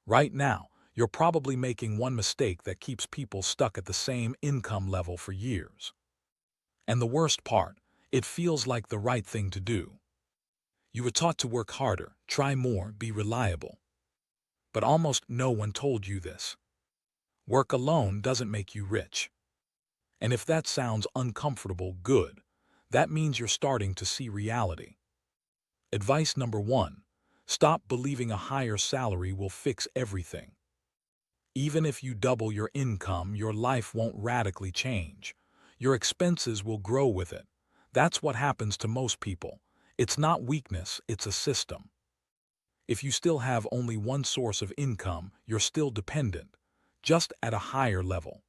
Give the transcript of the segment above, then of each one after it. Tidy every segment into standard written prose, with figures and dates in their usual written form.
Right now, you're probably making one mistake that keeps people stuck at the same income level for years. And the worst part, it feels like the right thing to do. You were taught to work harder, try more, be reliable. But almost no one told you this. Work alone doesn't make you rich. And if that sounds uncomfortable, good. That means you're starting to see reality. Advice number 1. Stop believing a higher salary will fix everything. Even if you double your income, your life won't radically change. Your expenses will grow with it. That's what happens to most people. It's not weakness, it's a system. If you still have only one source of income, you're still dependent, just at a higher level.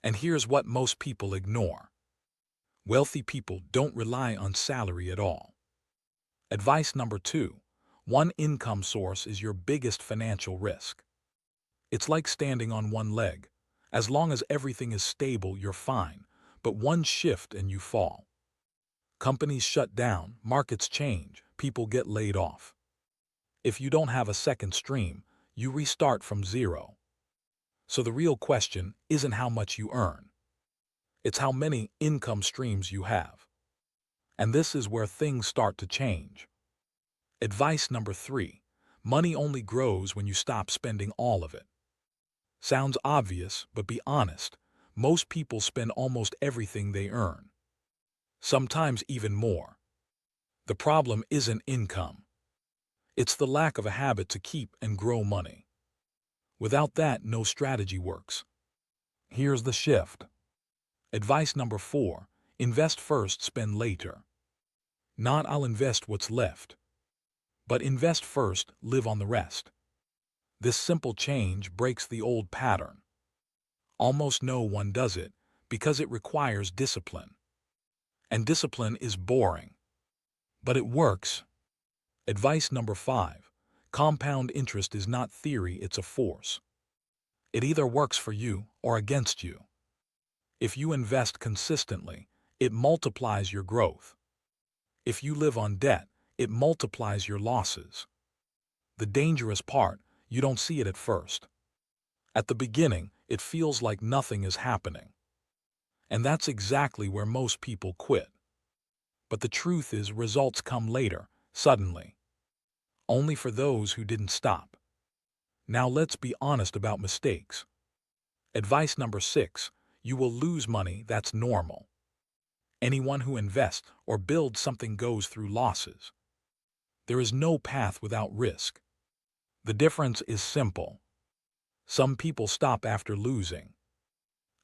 And here's what most people ignore. Wealthy people don't rely on salary at all. Advice number 2. One income source is your biggest financial risk. It's like standing on one leg. As long as everything is stable, you're fine, but one shift and you fall. Companies shut down, markets change, people get laid off. If you don't have a second stream, you restart from zero. So the real question isn't how much you earn. It's how many income streams you have. And this is where things start to change. Advice number 3. Money only grows when you stop spending all of it. Sounds obvious, but be honest. Most people spend almost everything they earn. Sometimes even more. The problem isn't income. It's the lack of a habit to keep and grow money. Without that, no strategy works. Here's the shift. Advice number 4. Invest first, spend later. Not I'll invest what's left. But invest first, live on the rest. This simple change breaks the old pattern. Almost no one does it because it requires discipline. And discipline is boring. But it works. Advice number 5. Compound interest is not theory, it's a force. It either works for you or against you. If you invest consistently, it multiplies your growth. If you live on debt, it multiplies your losses. The dangerous part, you don't see it at first. At the beginning, it feels like nothing is happening. And that's exactly where most people quit. But the truth is, results come later, suddenly. Only for those who didn't stop. Now let's be honest about mistakes. Advice number 6. You will lose money, that's normal. Anyone who invests or builds something goes through losses. There is no path without risk. The difference is simple. Some people stop after losing.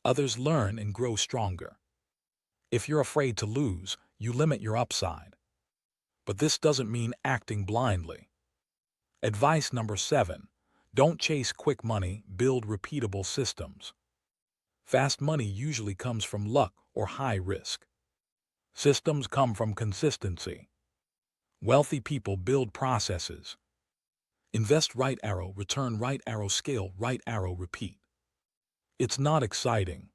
Others learn and grow stronger. If you're afraid to lose, you limit your upside. But this doesn't mean acting blindly. Advice number 7. Don't chase quick money, build repeatable systems. Fast money usually comes from luck or high risk. Systems come from consistency. Wealthy people build processes. Invest right arrow, return right arrow, scale right arrow, repeat. It's not exciting,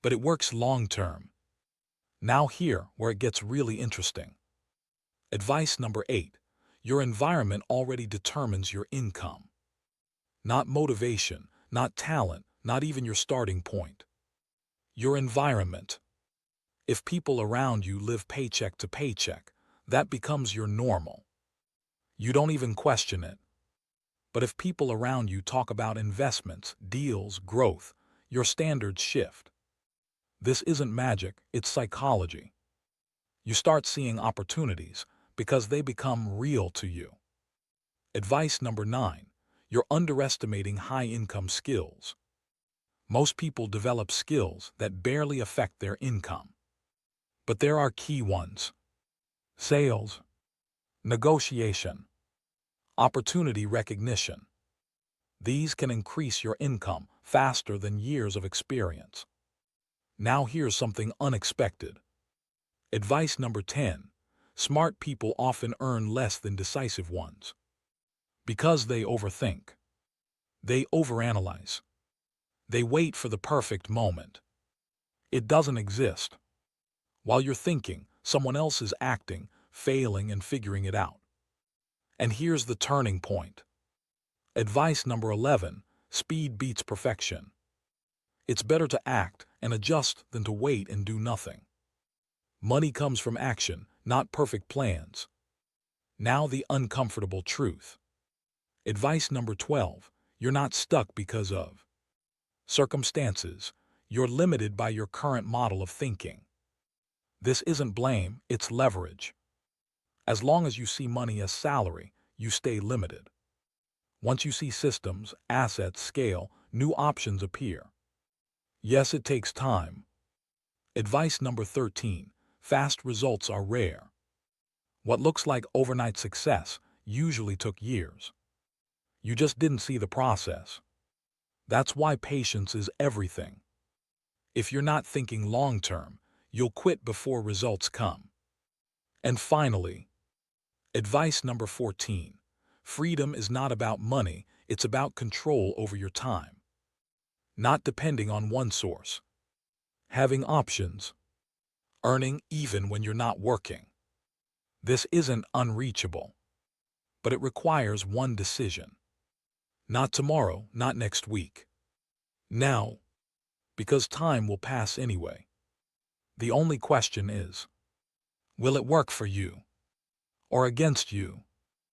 but it works long term. Now here where it gets really interesting. Advice number 8. Your environment already determines your income. Not motivation, not talent, not even your starting point. Your environment. If people around you live paycheck to paycheck, that becomes your normal. You don't even question it. But if people around you talk about investments, deals, growth, your standards shift. This isn't magic, it's psychology. You start seeing opportunities because they become real to you. Advice number 9. You're underestimating high-income skills. Most people develop skills that barely affect their income. But there are key ones. Sales, negotiation, opportunity recognition. These can increase your income faster than years of experience. Now here's something unexpected. Advice number 10. Smart people often earn less than decisive ones. Because they overthink. They overanalyze. They wait for the perfect moment. It doesn't exist. While you're thinking, someone else is acting, failing, and figuring it out. And here's the turning point. Advice number 11, speed beats perfection. It's better to act and adjust than to wait and do nothing. Money comes from action, not perfect plans. Now the uncomfortable truth. Advice number 12, you're not stuck because of circumstances. You're limited by your current model of thinking. This isn't blame, it's leverage. As long as you see money as salary, you stay limited. Once you see systems, assets scale, new options appear. Yes, it takes time. Advice number 13, fast results are rare. What looks like overnight success usually took years. You just didn't see the process. That's why patience is everything. If you're not thinking long-term, you'll quit before results come. And finally, advice number 14, freedom is not about money, it's about control over your time. Not depending on one source. Having options. Earning even when you're not working. This isn't unreachable, but it requires one decision. Not tomorrow, not next week. Now, because time will pass anyway. The only question is, will it work for you or against you?